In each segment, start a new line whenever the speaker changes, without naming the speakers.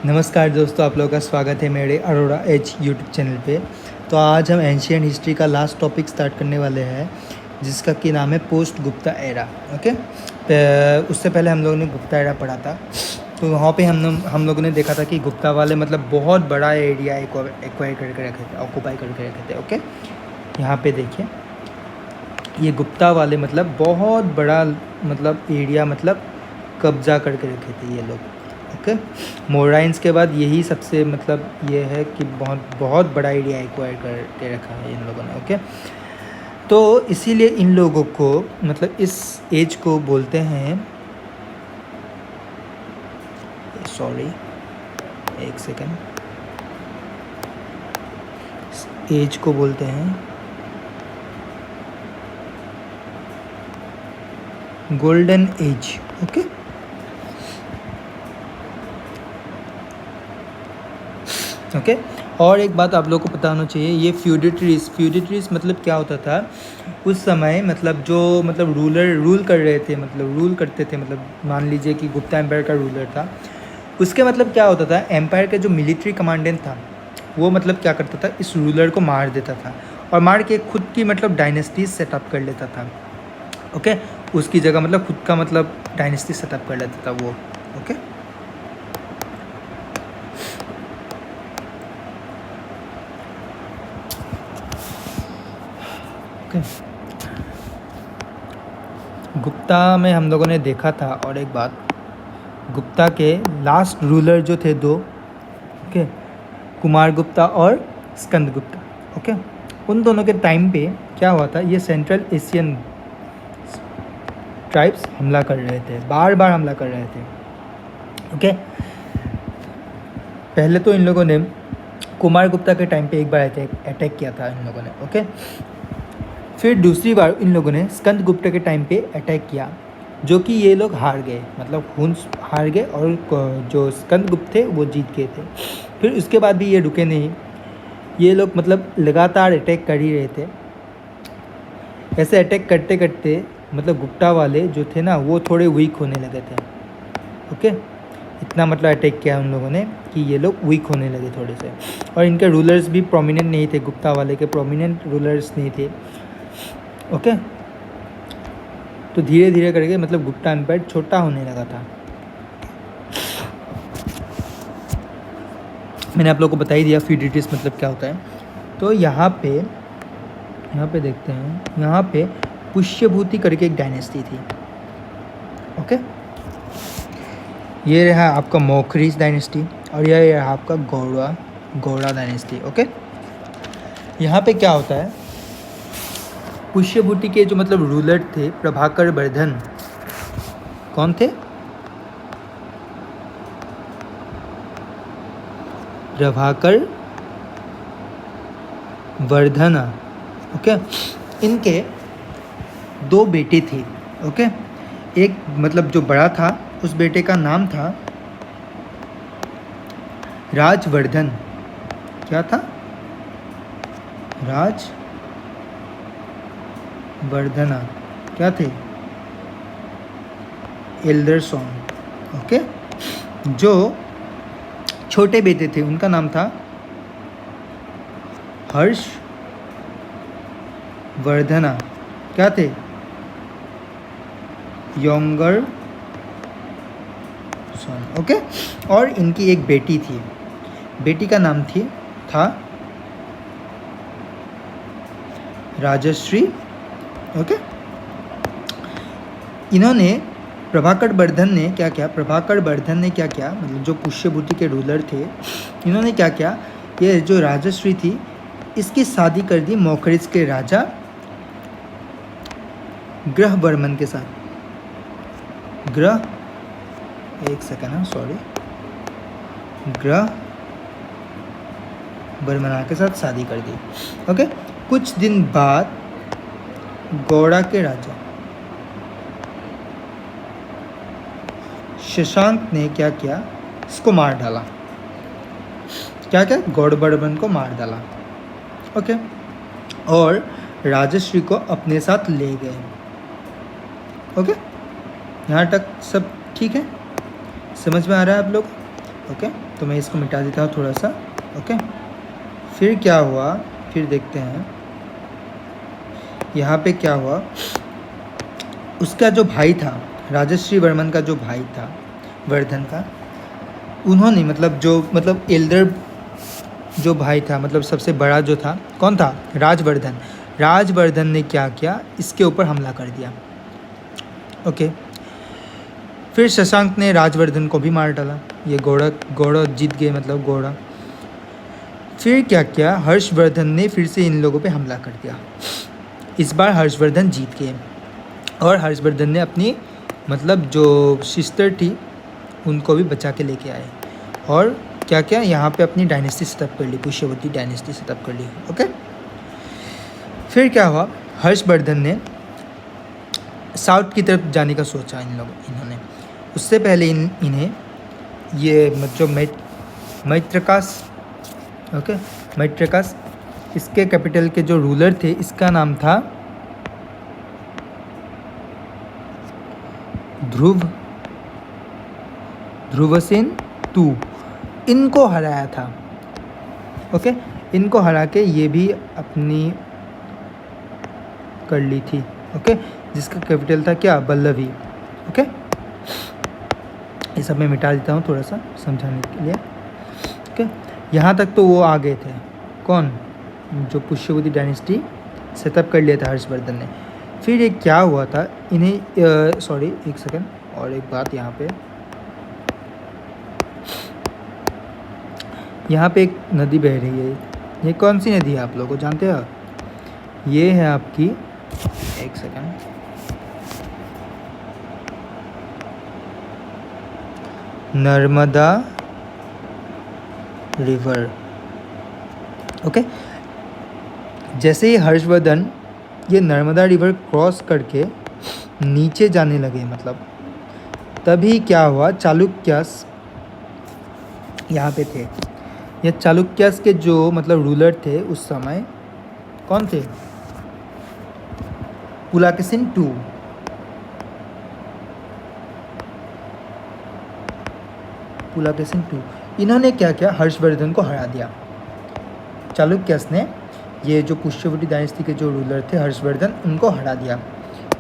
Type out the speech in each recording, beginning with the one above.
नमस्कार दोस्तों, आप लोगों का स्वागत है मेरे अरोड़ा एच यूट्यूब चैनल पे। तो आज हम एंशियंट हिस्ट्री का लास्ट टॉपिक स्टार्ट करने वाले हैं, जिसका कि नाम है पोस्ट गुप्ता एरा। ओके, उससे पहले हम लोगों ने गुप्ता एरा पढ़ा था। तो वहाँ पे हम लोगों ने देखा था कि गुप्ता वाले मतलब बहुत बड़ा एरिया एक्वायर करके रखे थे, ऑक्यूपाई करके रखे थे। ओके, यहाँ पे देखिए, ये गुप्ता वाले मतलब बहुत बड़ा मतलब एरिया मतलब कब्जा करके रखे थे ये लोग। ओके, मोराइंस के बाद यही सबसे मतलब ये है कि बहुत बहुत बड़ा एरिया एक्वायर करके रखा है इन लोगों ने। ओके, तो इसीलिए इन लोगों को मतलब इस एज को बोलते हैं, सॉरी एक सेकेंड, एज को बोलते हैं गोल्डन एज। ओके, ओके, और एक बात आप लोगों को पता होना चाहिए, ये फ्यूडिटरीज मतलब क्या होता था उस समय, मतलब जो मतलब रूल कर रहे थे, मतलब रूल करते थे, मतलब मान लीजिए कि गुप्ता एम्पायर का रूलर था, उसके मतलब क्या होता था, एम्पायर का जो मिलिट्री कमांडेंट था वो मतलब क्या करता था, इस रूलर को मार देता था और मार के खुद की मतलब डायनेस्टी सेटअप कर लेता था। ओके, उसकी जगह मतलब खुद का मतलब डायनेस्टी सेटअप कर लेता था वो। ओके, गुप्ता में हम लोगों ने देखा था, और एक बात, गुप्ता के लास्ट रूलर जो थे दो, ओके, कुमार गुप्ता और स्कंद गुप्ता। ओके, उन दोनों के टाइम पे क्या हुआ था, ये सेंट्रल एशियन ट्राइब्स हमला कर रहे थे, बार बार हमला कर रहे थे। ओके, पहले तो इन लोगों ने कुमार गुप्ता के टाइम पे एक बार अटैक किया था इन लोगों ने। ओके, फिर दूसरी बार इन लोगों ने स्कंद गुप्ता के टाइम पे अटैक किया, जो कि ये लोग हार गए, मतलब हुंस हार गए और जो स्कंद गुप्त थे वो जीत गए थे। फिर उसके बाद भी ये रुके नहीं, ये लोग मतलब लगातार अटैक कर ही रहे थे। ऐसे अटैक करते करते मतलब गुप्ता वाले जो थे ना वो थोड़े वीक होने लगे थे। ओके, इतना मतलब अटैक किया उन लोगों ने कि ये लोग वीक होने लगे थोड़े से, और इनके रूलर्स भी प्रोमिनेंट नहीं थे, गुप्ता वाले के प्रोमिनेंट रूलर्स नहीं थे। ओके, तो धीरे धीरे करके मतलब गुप्ता एम्पायर छोटा होने लगा था। मैंने आप लोगों को बता ही दिया फ्यूडिटरीज मतलब क्या होता है। तो यहाँ पे देखते हैं, यहाँ पे पुष्यभूति करके एक डायनेस्टी थी। ओके, ये रहा आपका मौखरीज डायनेस्टी, और यह रहा आपका गौड़ा डायनेस्टी। ओके, यहाँ पे क्या होता है, पुष्यभूति के जो मतलब रूलर थे प्रभाकर वर्धन, कौन थे, प्रभाकर वर्धना। ओके, इनके दो बेटे थे। ओके, एक मतलब जो बड़ा था उस बेटे का नाम था राजवर्धन। क्या था, राजवर्धना क्या थे, एल्डर सन। ओके, जो छोटे बेटे थे उनका नाम था हर्षवर्धना। क्या थे, यंगर सन। ओके, और इनकी एक बेटी थी, बेटी का नाम था राजश्री। ओके, इन्होंने प्रभाकर वर्धन ने क्या किया, मतलब जो पुष्यभूति के रूलर थे, इन्होंने क्या किया, ये जो राजश्री थी इसकी शादी कर दी मौखरिज के राजा ग्रहवर्मन के साथ। ग्रहवर्मन के साथ शादी कर दी। ओके, कुछ दिन बाद गौड़ा के राजा शशांक ने क्या किया, इसको मार डाला। क्या गौड़वर्मन को मार डाला। ओके, और राजश्री को अपने साथ ले गए। ओके, यहाँ तक सब ठीक है, समझ में आ रहा है आप लोग। ओके, तो तो मैं इसको मिटा देता हूँ थोड़ा सा। ओके, फिर क्या हुआ, फिर देखते हैं यहाँ पे क्या हुआ। उसका जो भाई था, राजश्री वर्मन का जो भाई था वर्धन का, उन्होंने मतलब एल्डर जो भाई था, मतलब सबसे बड़ा जो था, कौन था? राजवर्धन। राजवर्धन ने क्या किया, इसके ऊपर हमला कर दिया। ओके, फिर शशांक ने राजवर्धन को भी मार डाला। ये घोड़ा जीत गए, मतलब घोड़ा। फिर क्या किया, हर्षवर्धन ने फिर से इन लोगों पे हमला कर दिया। इस बार हर्षवर्धन जीत गए और हर्षवर्धन ने अपनी मतलब जो सिस्टर थी उनको भी बचा के लेके आए और क्या क्या यहाँ पे अपनी डायनेस्टी सेटअप कर ली, पुष्यवती डायनेस्टी सेटअप कर ली। ओके, फिर क्या हुआ, हर्षवर्धन ने साउथ की तरफ जाने का सोचा इन्होंने। उससे पहले इन्हें ये जो मैत्रकास, ओके, मैत्रकास, इसके कैपिटल के जो रूलर थे, इसका नाम था ध्रुवसेन II, इनको हराया था। ओके, इनको हरा के ये भी अपनी कर ली थी। ओके, जिसका कैपिटल था क्या, बल्लभी। ओके, ये सब मैं मिटा देता हूँ थोड़ा सा समझाने के लिए। ओके, यहाँ तक तो वो आ गए थे, कौन, जो पुष्यवती डायनेस्टी सेटअप कर लिया था हर्षवर्धन ने। फिर ये क्या हुआ था, इन्हें सॉरी एक सेकंड, और एक बात यहाँ पे एक नदी बह रही है। ये कौन सी नदी है, आप लोगों को जानते हो? ये है आपकी, एक सेकंड, नर्मदा रिवर। ओके, जैसे ही हर्षवर्धन ये नर्मदा रिवर क्रॉस करके नीचे जाने लगे, मतलब तभी क्या हुआ, चालुक्यास यहाँ पे थे। ये चालुक्यास के जो मतलब रूलर थे उस समय, कौन थे? पुलाकेशिन II। पुलाकेशिन II, इन्होंने क्या किया, हर्षवर्धन को हरा दिया। चालुक्यास ने ये जो पुष्यवती डायनेस्टी के जो रूलर थे हर्षवर्धन, उनको हरा दिया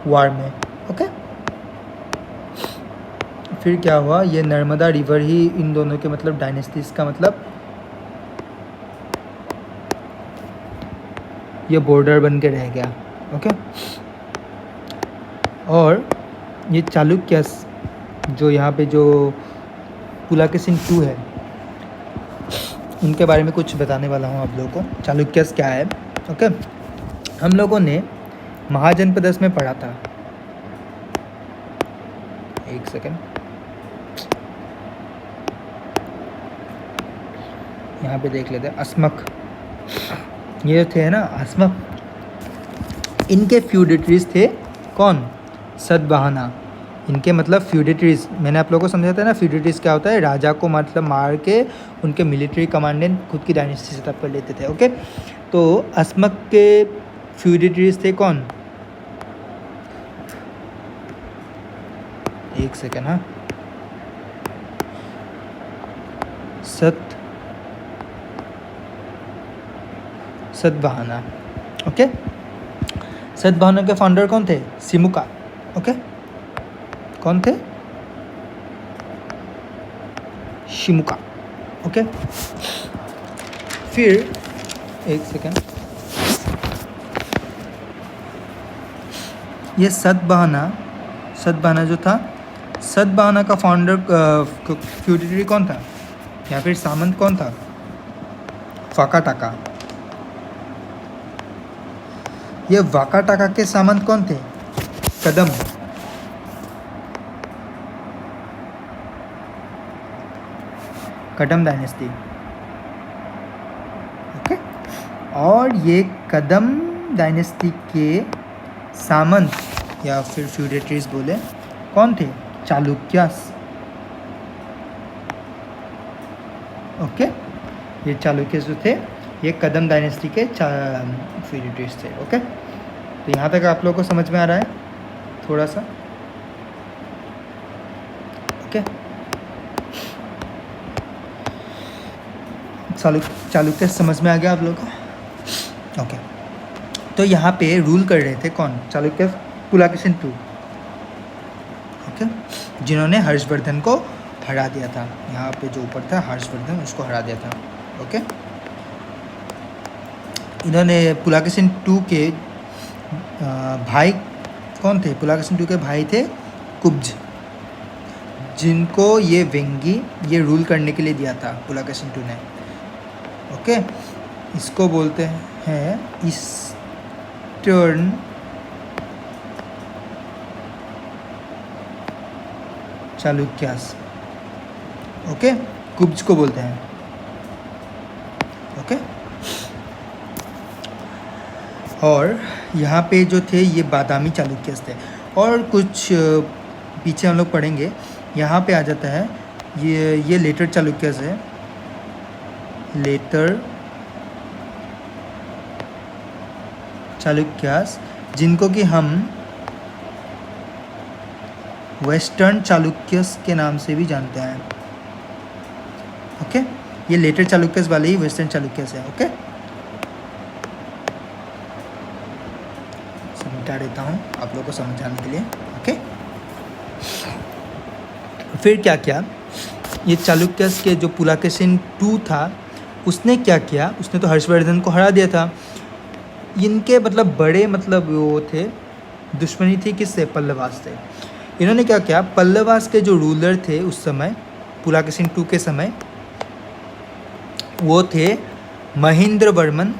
वार में। ओके, फिर क्या हुआ, ये नर्मदा रिवर ही इन दोनों के मतलब डायनेस्टीज का मतलब ये बॉर्डर बन के रह गया। ओके, और ये चालुक्यास जो यहाँ पे जो पुलाकेशिन II है, उनके बारे में कुछ बताने वाला हूँ आप लोगों को। चालुक्यास क्या है? ओके, हम लोगों ने महाजनपदस में पढ़ा था। एक सेकंड, यहाँ पे देख लेते हैं। अस्मक, ये थे ना अस्मक, इनके फ्यूडेटरीज थे कौन? सतवाहना। इनके मतलब फ्यूडेटरीज, मैंने आप लोगों को समझाया था ना, फ्यूडेटरीज क्या होता है, राजा को मतलब मार के उनके मिलिट्री कमांडेंट खुद की डायनेस्टी सेटअप कर लेते थे। ओके, तो अस्मक के फ्यूडेटरीज थे कौन? एक सेकेंड, हाँ, सतवाहना। ओके, सतवाहना के फाउंडर कौन थे? सिमुका। ओके, कौन थे? शिमुका। ओके, फिर एक सेकेंड, ये सतवाहना जो था, सतवाहना का फाउंडर फ्यूडेटरी कौन था, या फिर सामंत कौन था? वाकाटाका। ये वाकाटाका के सामंत कौन थे? कदम। कदम डायनेस्टी। ओके, और ये कदम डायनेस्टी के सामंत या फिर फ्यूडेटरीज बोले कौन थे? चालुक्यास। ओके, ये चालुक्यास जो थे ये कदम डायनेस्टी के फ्यूडेटरीज थे। ओके, तो यहाँ तक आप लोगों को समझ में आ रहा है थोड़ा सा? ओके, चालुक्य समझ में आ गया आप लोगों को? ओके, तो यहाँ पे रूल कर रहे थे कौन? चालुक्य पुलाकेशिन II, ओके, जिन्होंने हर्षवर्धन को हरा दिया था। यहाँ पे जो ऊपर था हर्षवर्धन, उसको हरा दिया था। ओके, इन्होंने पुलाकेशिन II के भाई कौन थे? पुलाकेशिन II के भाई थे कुब्ज, जिनको ये वेंगी ये रूल करने के लिए दिया था पुलाकेशिन II ने। ओके, इसको बोलते हैं ईस्टर्न चालुक्यास। ओके, कुब्ज को बोलते हैं। ओके, और यहाँ पे जो थे ये बादामी चालुक्यस थे। और कुछ पीछे हम लोग पढ़ेंगे, यहाँ पे आ जाता है ये लेटर चालुक्यस है, लेटर चालुक्यास, जिनको कि हम वेस्टर्न चालुक्यस के नाम से भी जानते हैं। ओके, ये लेटर चालुक्यस वाले ही वेस्टर्न चालुक्यस है। ओके, समझा देता हूँ आप लोगों को समझाने के लिए। ओके, फिर क्या किया ये चालुक्यस के जो पुलाकेशिन II था, उसने क्या किया? उसने तो हर्षवर्धन को हरा दिया था। इनके मतलब बड़े मतलब वो थे, दुश्मनी थी किससे? पल्लवास से। इन्होंने क्या किया? पल्लवास के जो रूलर थे उस समय पुलाकेशिन II के समय, वो थे महेंद्र वर्मन।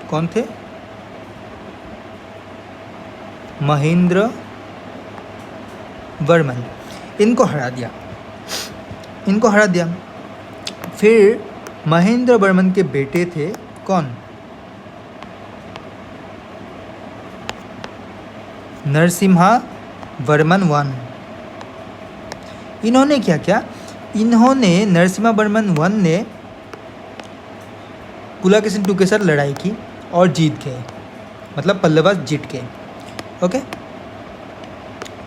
कौन थे? महेंद्र वर्मन। इनको हरा दिया। फिर महेंद्र वर्मन के बेटे थे कौन? नरसिम्हा वर्मन I। इन्होंने क्या किया? नरसिम्हा वर्मन I ने पुलाकेशिन II के साथ लड़ाई की और जीत गए, मतलब पल्लवास जीत गए। ओके,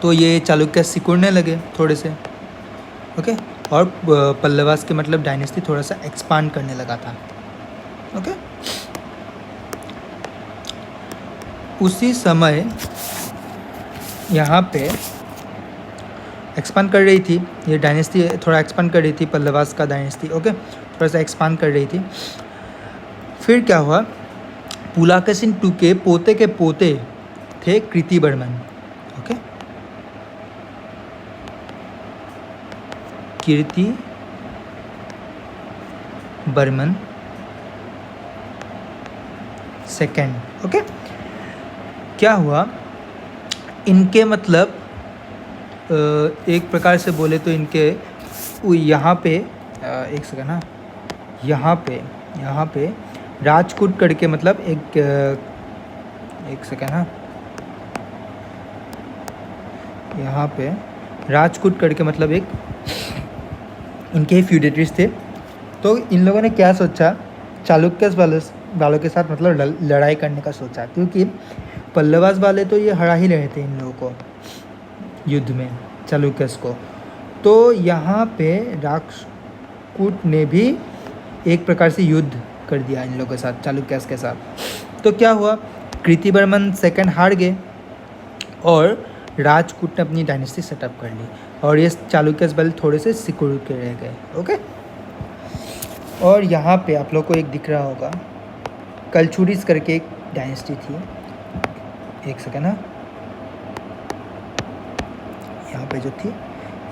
तो ये चालुक्य सिकुड़ने लगे थोड़े से। ओके, और पल्लवास के मतलब डायनेस्टी थोड़ा सा एक्सपांड करने लगा था। ओके, उसी समय यहाँ पे एक्सपांड कर रही थी ये डायनेस्टी, थोड़ा एक्सपांड कर रही थी पल्लवास का डायनेस्टी। ओके, थोड़ा सा एक्सपांड कर रही थी। फिर क्या हुआ? पुलाकेशिन II के पोते के पोते थे Kirtivarman. Okay, Kirtivarman II। Okay, क्या हुआ? इनके मतलब एक प्रकार से बोले तो इनके यहाँ पे एक सेकंड ना, यहाँ पे राजकूट करके मतलब एक सेकंड ना, यहाँ पे राजकूट करके मतलब एक इनके ही फ्यूडेटरीज थे। तो इन लोगों ने क्या सोचा? चालुक्यस वालों के साथ मतलब लड़ाई करने का सोचा, क्योंकि पल्लवास वाले तो ये हरा ही रहे थे इन लोगों को युद्ध में, चालुक्यस को। तो यहाँ पे राजकूट ने भी एक प्रकार से युद्ध कर दिया इन लोगों के साथ, चालुक्यस के साथ। तो क्या हुआ? कीर्तिवर्मन II हार गए और राजकूट ने अपनी डायनेस्टी सेटअप कर ली, और ये चालुक्यस बल थोड़े से सिकुड़ के रह गए। ओके, और यहाँ पे आप लोग को एक दिख रहा होगा, कलचुरीज करके एक डायनेस्टी थी। एक सेकंड ना, यहाँ पे जो थी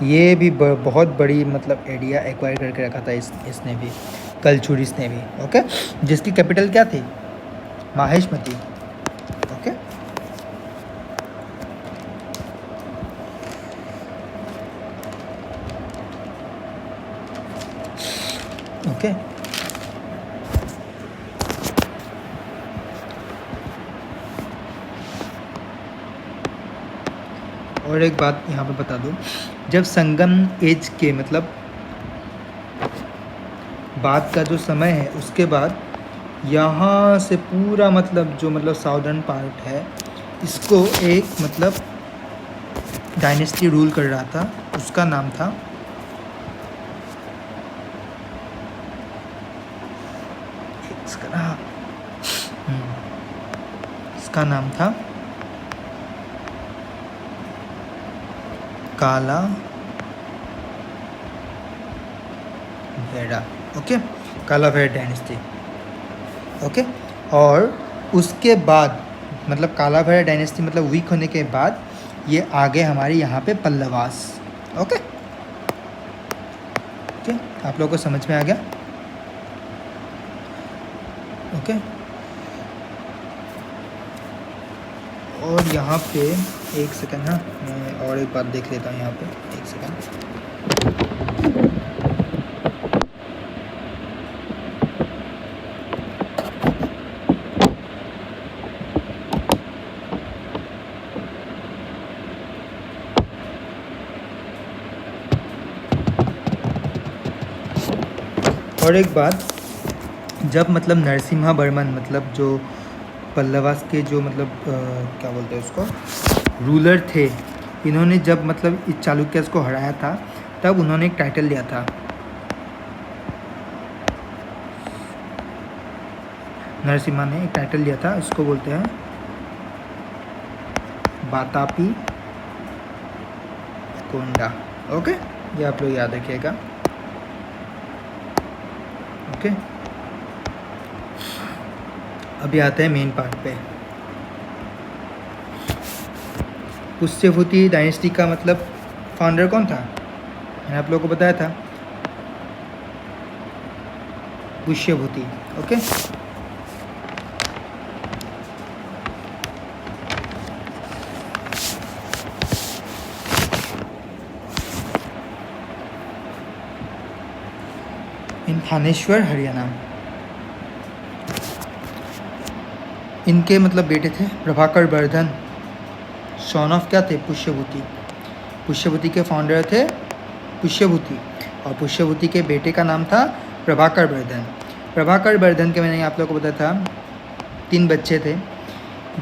ये भी बहुत बड़ी मतलब एरिया एक्वायर करके रखा था इसने भी, कलचुरीज ने भी। ओके, जिसकी कैपिटल क्या थी? माहेशमती। ओके, ओके, और एक बात यहाँ पे बता दूँ, जब संगम एज के मतलब बाद का जो समय है, उसके बाद यहाँ से पूरा मतलब जो मतलब साउदर्न पार्ट है, इसको एक मतलब डायनेस्टी रूल कर रहा था, उसका नाम था करना। इसका नाम था काला भेड़ा। ओके, काला भेड़ा डायनेस्टी। ओके, और उसके बाद मतलब काला भेड़ा डायनेस्टी मतलब वीक होने के बाद ये आगे हमारे यहाँ पे पल्लवास। ओके ओके, आप लोगों को समझ में आ गया? ओके, और यहाँ पे एक सेकंड ना, मैं और एक बात देख लेता हूँ यहाँ पे, एक सेकंड। और एक बात, जब मतलब नरसिम्हा वर्मन मतलब जो पल्लवास के जो मतलब क्या बोलते हैं उसको, रूलर थे, इन्होंने जब मतलब इस चालुक्यस को हराया था तब उन्होंने एक टाइटल लिया था। नरसिम्हा ने एक टाइटल लिया था, इसको बोलते हैं बातापी कोंडा। ओके, ये आप लोग याद रखिएगा। ओके, अभी आते हैं मेन पार्ट पे। पुष्यभूति डायनेस्टी का मतलब फाउंडर कौन था? मैंने आप लोगों को बताया था, पुष्यभूति। ओके, इन थानेश्वर हरियाणा। इनके मतलब बेटे थे प्रभाकर वर्धन, सन ऑफ क्या थे? पुष्यभूति। पुष्यभूति के फाउंडर थे पुष्यभूति, और पुष्यभूति के बेटे का नाम था प्रभाकर वर्धन। प्रभाकर वर्धन के मैंने आप लोगों को बताया था 3 बच्चे थे,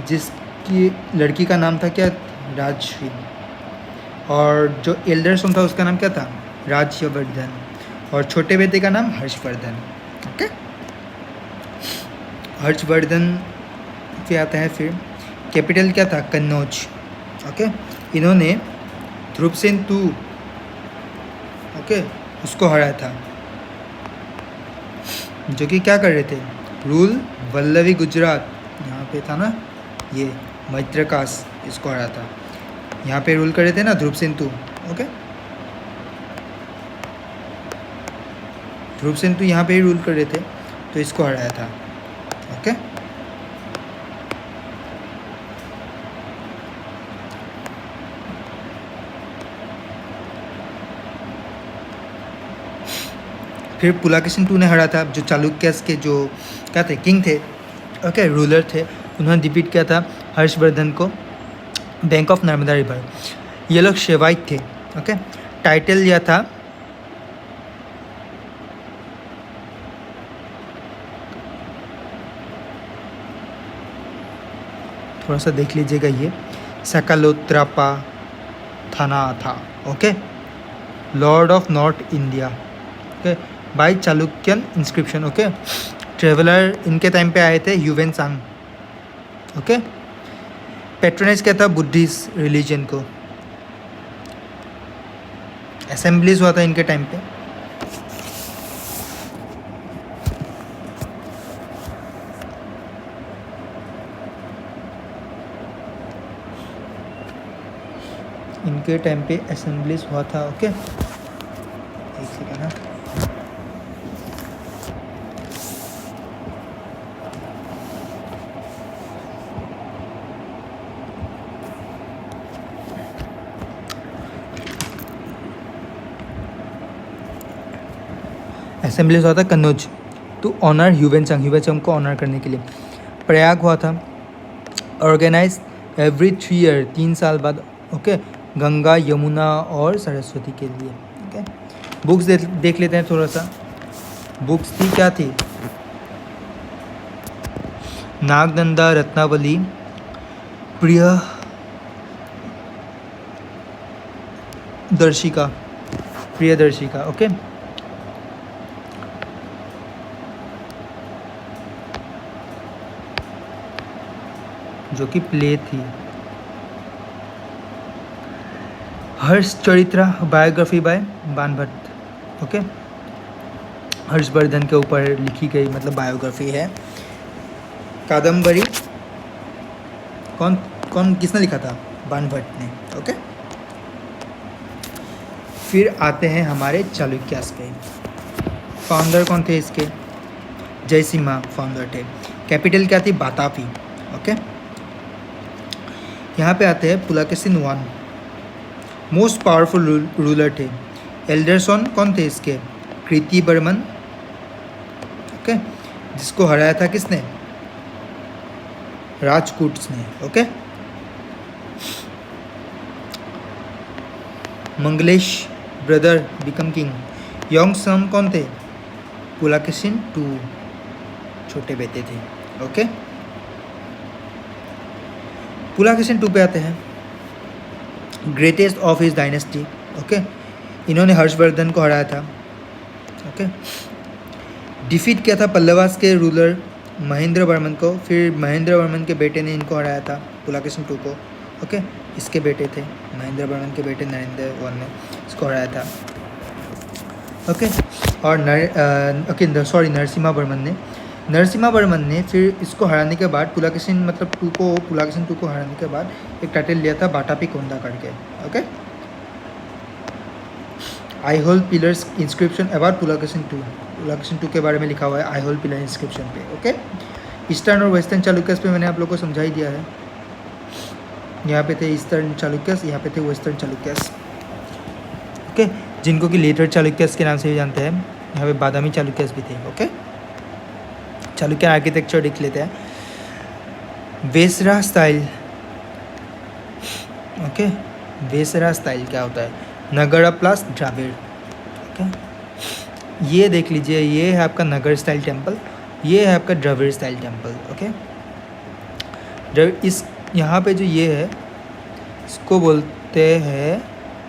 जिसकी लड़की का नाम था क्या? राजश्री, और जो एल्डर सन था उसका नाम क्या था? राज्यवर्धन, और छोटे बेटे का नाम हर्षवर्धन। ओके, हर्षवर्धन पे आता है। फिर कैपिटल क्या था? कन्नौज। ओके, इन्होंने ध्रुवसेन II, ओके, उसको हराया था, जो कि क्या कर रहे थे? रूल वल्लवी गुजरात, यहाँ पे था ना ये मैत्रकास, इसको हराया था। यहाँ पे रूल कर रहे थे ना Dhruvasena II। Okay, Dhruvasena II यहाँ पे ही रूल कर रहे थे, तो इसको हराया था। ओके, फिर पुलाकेशिन II ने हरा था, जो चालुक्यस के जो क्या थे? किंग थे। ओके, रूलर थे। उन्होंने डिफीट किया था हर्षवर्धन को बैंक ऑफ नर्मदा रिवर। ये लोग शेवाइट थे। ओके, टाइटल लिया था थोड़ा सा देख लीजिएगा, ये सकलोत्रापा थाना था। Okay, lord of north India. Okay, by Chalukyan inscription. Okay, traveller इनके टाइम पे आए थे, ह्यूवेन सांग। ओके, पेट्रोनाइज किया था बुद्धिस्ट रिलीजन को। असेंबलीज हुआ था इनके टाइम पे। इनके टाइम पे असेंबलीज हुआ था। ओके, एक सेकेंड ना, असेंबलीज हुआ था कन्नौज टू ऑनर ह्यूवेन सांग को ऑनर करने के लिए। प्रयाग हुआ था, ऑर्गेनाइज एवरी 3 ईयर, 3 साल बाद। ओके, गंगा, यमुना और सरस्वती के लिए। ओके, बुक्स देख लेते हैं थोड़ा सा। बुक्स थी क्या थी? नागनंदा, रत्नावली, प्रियदर्शिका। ओके, जो कि प्ले थी। Harsha Charita biography by Banabhatta. Okay, Harshavardhana के ऊपर लिखी गई मतलब बायोग्राफी है। कादम्बरी कौन कौन किसने लिखा था? बाणभट्ट ने। ओके, फिर आते हैं हमारे चालुक्यास पे। फाउंडर कौन थे इसके? जयसिम्हा फाउंडर थे। कैपिटल क्या थी? बातापी। ओके, यहाँ पे आते हैं Pulakeshin I। Most powerful ruler थे। एल्डरसन कौन थे इसके? कीर्तिवर्मन। ओके, जिसको हराया था किसने? राजपूट्स ने। Okay, Mangalesh brother become king. Young son कौन थे? पुलकेशिन II, छोटे बेटे थे। ओके, पुलकेशिन II पे आते हैं। Greatest of his dynasty. Okay, इन्होंने हर्षवर्धन को हराया था। ओके, डिफीट किया था पल्लवास के रूलर महेंद्र वर्मन को। फिर महेंद्र वर्मन के बेटे ने इनको हराया था, पुलकेशिन II को। ओके, इसके बेटे थे, महेंद्र वर्मन के बेटे नरेंद्र I ने इसको हराया था। ओके, और नरसिम्हा वर्मन ने फिर इसको हराने के बाद पुलकेशिन II को हराने के बाद एक टाइटल लिया था बाटापी कोंडा करके। Okay, Aihole pillars inscription about Pulakeshin II के बारे में लिखा हुआ है आईहोल पिलर इंस्क्रिप्शन पे। ओके, ईस्टर्न और वेस्टर्न चालुक्यस पे मैंने आप लोगों को समझा ही दिया है। यहाँ पे थे ईस्टर्न चालुक्यस, यहाँ पे थे वेस्टर्न चालुक्यस। ओके, जिनको कि लेटर चालुक्यस के नाम से भी जानते हैं। यहाँ पे बादामी चालुक्यस भी थे। ओके, चालुक्य आर्किटेक्चर देख लेते हैं। Vesara style. Okay, Vesara style क्या होता है? नगर प्लस द्राविड़। ओके, ये देख लीजिए, ये है आपका नगर स्टाइल टेम्पल, ये है आपका द्रविड़ स्टाइल टेम्पल। ओके, इस यहाँ पे जो ये है इसको बोलते हैं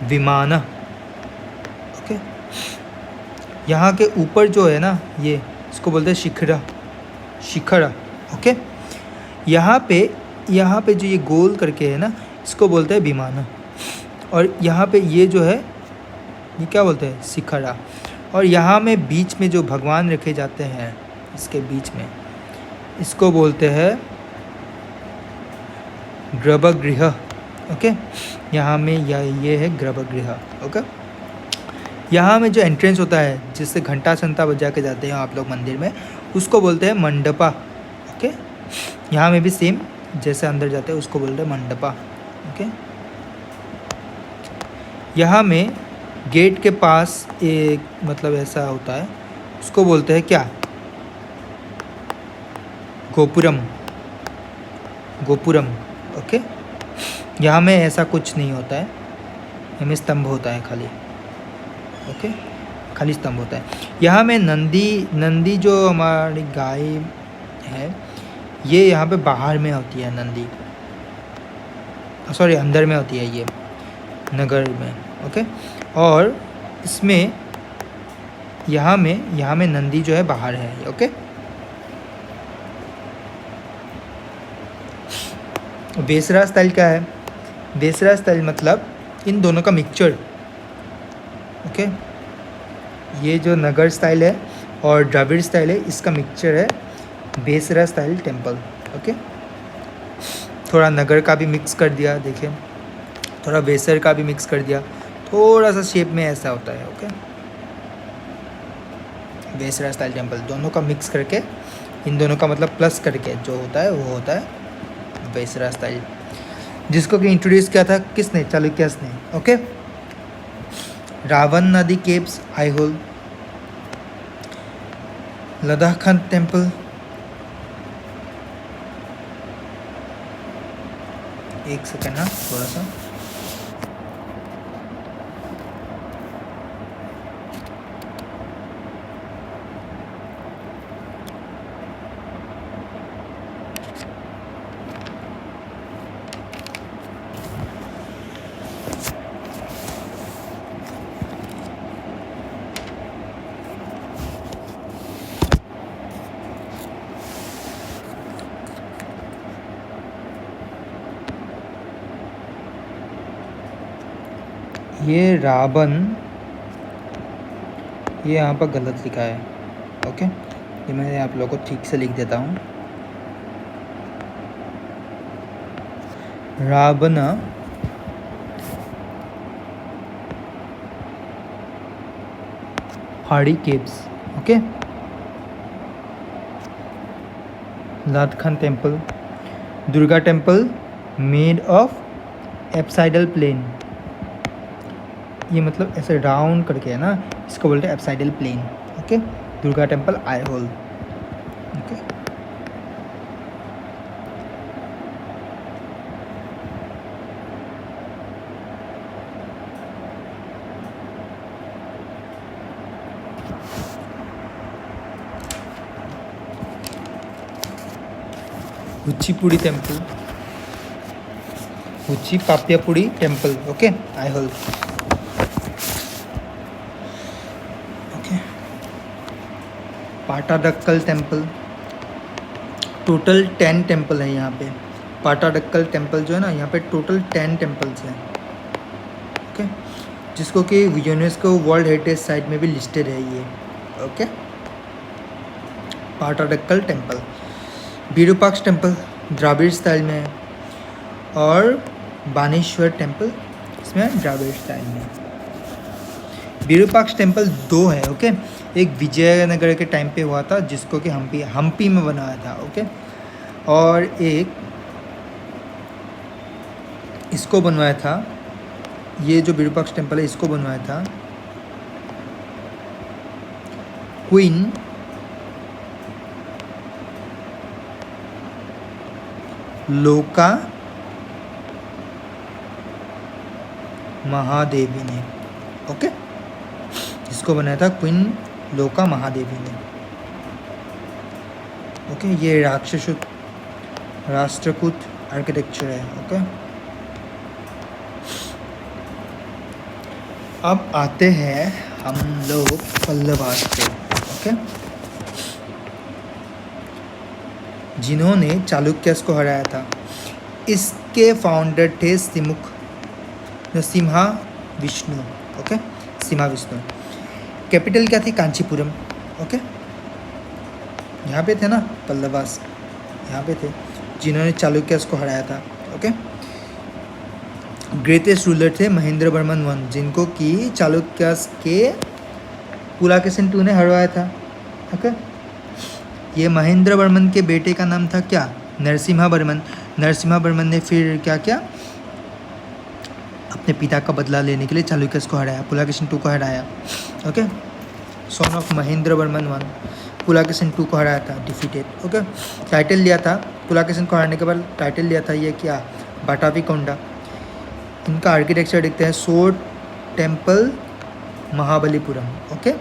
विमाना। ओके, यहाँ के ऊपर जो है ना ये इसको बोलते हैं शिखरा। ओके, यहाँ पे जो ये गोल करके है ना इसको बोलते हैं विमाना। और यहाँ पे ये जो है ये क्या बोलते हैं? शिखरा। और यहाँ में बीच में जो भगवान रखे जाते हैं इसके बीच में इसको बोलते हैं गर्भगृह। ओके, यहाँ में ये है गर्भगृह। ओके, यहाँ में जो एंट्रेंस होता है जिससे घंटा संता बजा के जाते हैं आप लोग मंदिर में, उसको बोलते हैं मंडपा। ओके, यहाँ में भी सेम जैसे अंदर जाते हैं उसको बोलते हैं मंडपा। ओके, यहाँ में गेट के पास एक मतलब ऐसा होता है उसको बोलते हैं क्या? गोपुरम। ओके, यहाँ में ऐसा कुछ नहीं होता है, हमें स्तंभ होता है खाली। ओके, खाली स्तंभ होता है। यहाँ में नंदी जो हमारी गाय है ये यहाँ पे बाहर में होती है नंदी, सॉरी अंदर में होती है ये नगर में। ओके, और इसमें यहाँ में नंदी जो है बाहर है। ओके, वेसरा स्टाइल क्या है? वेसरा स्टाइल मतलब इन दोनों का मिक्सचर। ओके, ये जो नगर स्टाइल है और द्रविड़ स्टाइल है इसका मिक्सचर है वेसरा स्टाइल टेम्पल। ओके, थोड़ा नगर का भी मिक्स कर दिया, देखिए थोड़ा वेसर का भी मिक्स कर दिया, थोड़ा सा शेप में ऐसा होता है। ओके, वेसरा स्टाइल टेम्पल दोनों का मिक्स करके, इन दोनों का मतलब प्लस करके जो होता है वो होता है वेसरा स्टाइल, जिसको कि इंट्रोड्यूस किया था किसने? चालुक्यस ने। ओके, रावण नदी केव्स, आईहोल, लद्दाखन टेम्पल। एक सेकंड ना, थोड़ा सा ये रावण, ये यहाँ पर गलत लिखा है। ओके, ये मैं आप लोगों को ठीक से लिख देता हूँ। रावण पहाड़ी caves. Okay, Lad Khan temple, Durga temple made of apsidal plan. ये मतलब ऐसे राउंड करके है ना, इसको बोलते हैं apsidal plan. Okay, Durga temple Aihole. Okay, Kuchipudi temple, Kuchi Papiyapudi temple. Okay, Aihole. Okay, Pattadakal temple. Total 10 temple है यहाँ पे। पाटाडक्कल टेम्पल जो है ना, यहाँ पे टोटल 10 टेम्पल्स हैं। ओके, जिसको कि यूनेस्को वर्ल्ड हेरिटेज साइट में भी लिस्टेड है ये। Okay, Pattadakal temple. Virupaksha temple Dravida style में है, और बानेश्वर टेम्पल इसमें द्राविड़ स्टाइल में। विरूपाक्ष टेम्पल 2 है। ओके, एक विजयनगर के टाइम पे हुआ था, जिसको कि हम्पी में बनाया था। ओके, और एक इसको बनवाया था, ये जो विरूपाक्ष टेम्पल है इसको बनवाया था क्वीन लोका महादेवी ने। ओके, इसको बनाया था क्वीन लोका महादेवी ने। ओके, ये राष्ट्रकूट आर्किटेक्चर है। ओके, अब आते हैं हम लोग पल्लवास पे। ओके, जिन्होंने चालुक्यस को हराया था। इसके फाउंडर थे सिम्हा विष्णु। ओके, सिम्हा विष्णु। कैपिटल क्या थी? कांचीपुरम। ओके, यहाँ पे थे ना पल्लवास, यहाँ पे थे, जिन्होंने चालुक्यस को हराया था। ओके, ग्रेटेस्ट रूलर थे महेंद्र वर्मन वन, जिनको कि चालुक्यस के पुलाकेशिन II ने हरवाया था। ओके, ये महेंद्र वर्मन के बेटे का नाम था क्या? नरसिम्हा वर्मन। नरसिम्हा वर्मन ने फिर क्या किया? अपने पिता का बदला लेने के लिए चालुक्यस को हराया, पुलाकेशिन II को हराया। Okay, son of Mahendra Varman one Pulakeshin II को हराया था, डिफीटेड। ओके, टाइटल लिया था पुलाकेशिन को हराने के बाद, टाइटल लिया था ये क्या? बाटावीकोंडा। इनका आर्किटेक्चर देखते हैं, सोर टेम्पल महाबलीपुरम। ओके,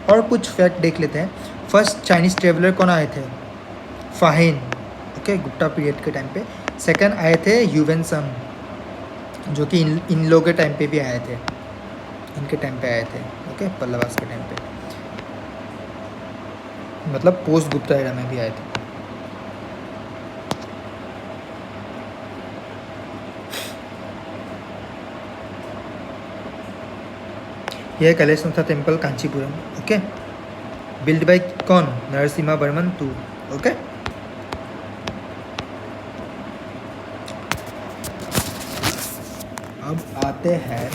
और कुछ फैक्ट देख लेते हैं। फर्स्ट चाइनीज़ ट्रेवलर कौन आए थे? फाहिन। ओके, गुप्ता पीरियड के टाइम पे। सेकंड आए थे ह्यूवेनसम, जो कि इन लोगों के टाइम पे भी आए थे, इनके टाइम पे आए थे। ओके, पल्लवास के टाइम पे, मतलब पोस्ट गुप्ता एरा में भी आए थे। यह Kailashnatha temple Kanchipuram. Okay, build by कौन? नरसिम्हा वर्मन II। ओके, अब आते हैं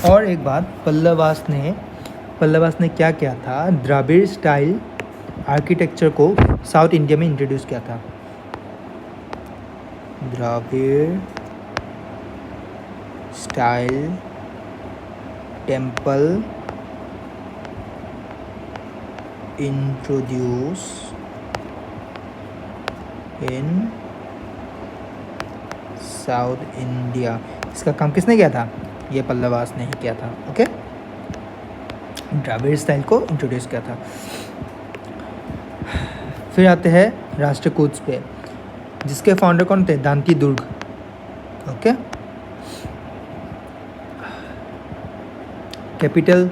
और एक बात, पल्लवास ने क्या किया था? द्राविड़ स्टाइल आर्किटेक्चर को साउथ इंडिया में इंट्रोड्यूस किया था। द्राविड़ स्टाइल टेम्पल इंट्रोड्यूस इन साउथ इंडिया। इसका काम किसने किया था? ये पल्लवास ने ही किया था। ओके, द्राविड़ स्टाइल को इंट्रोड्यूस किया था। फिर आते हैं राष्ट्रकूट्स पे, जिसके फाउंडर कौन थे? Danti Durga. Okay, capital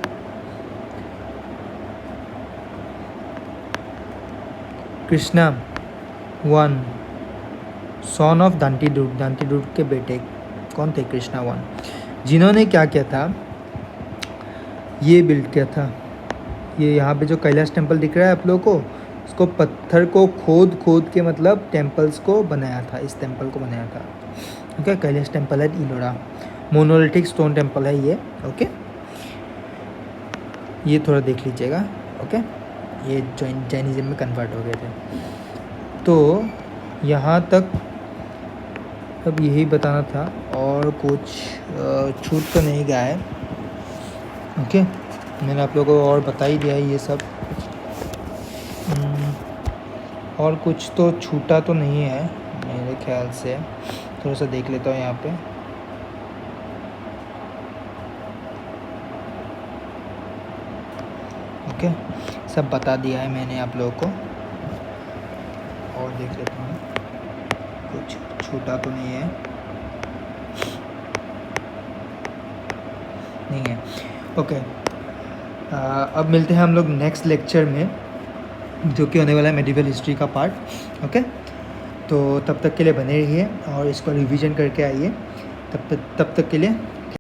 Krishna one. Son of Dantidurga के बेटे कौन थे? कृष्णा वन, जिन्होंने क्या किया था, ये बिल्ड किया था। ये यहाँ पे जो कैलाश टेम्पल दिख रहा है आप लोगों को, उसको पत्थर को खोद के मतलब टेम्पल्स को बनाया था, इस टेम्पल को बनाया था। ओके, कैलाश टेम्पल है इलोरा, मोनोलिथिक स्टोन टेम्पल है ये। ओके, ये थोड़ा देख लीजिएगा। ओके, ये जैनिज्म में कन्वर्ट हो गए थे। तो यहाँ तक अब यही बताना था, और कुछ छूट तो नहीं गया है। ओके, मैंने आप लोगों को और बता ही दिया है ये सब। और कुछ तो छूटा तो नहीं है मेरे ख्याल से। थोड़ा सा देख लेता हूँ यहाँ पे। ओके, सब बता दिया है मैंने आप लोगों को। और देख लेता हूँ कुछ छूटा तो नहीं है, नहीं है। ओके, अब मिलते हैं हम लोग नेक्स्ट लेक्चर में, जो कि होने वाला है मेडिवल हिस्ट्री का पार्ट। ओके, तो तब तक के लिए बने रहिए और इसको रिवीजन करके आइए। तब तक के लिए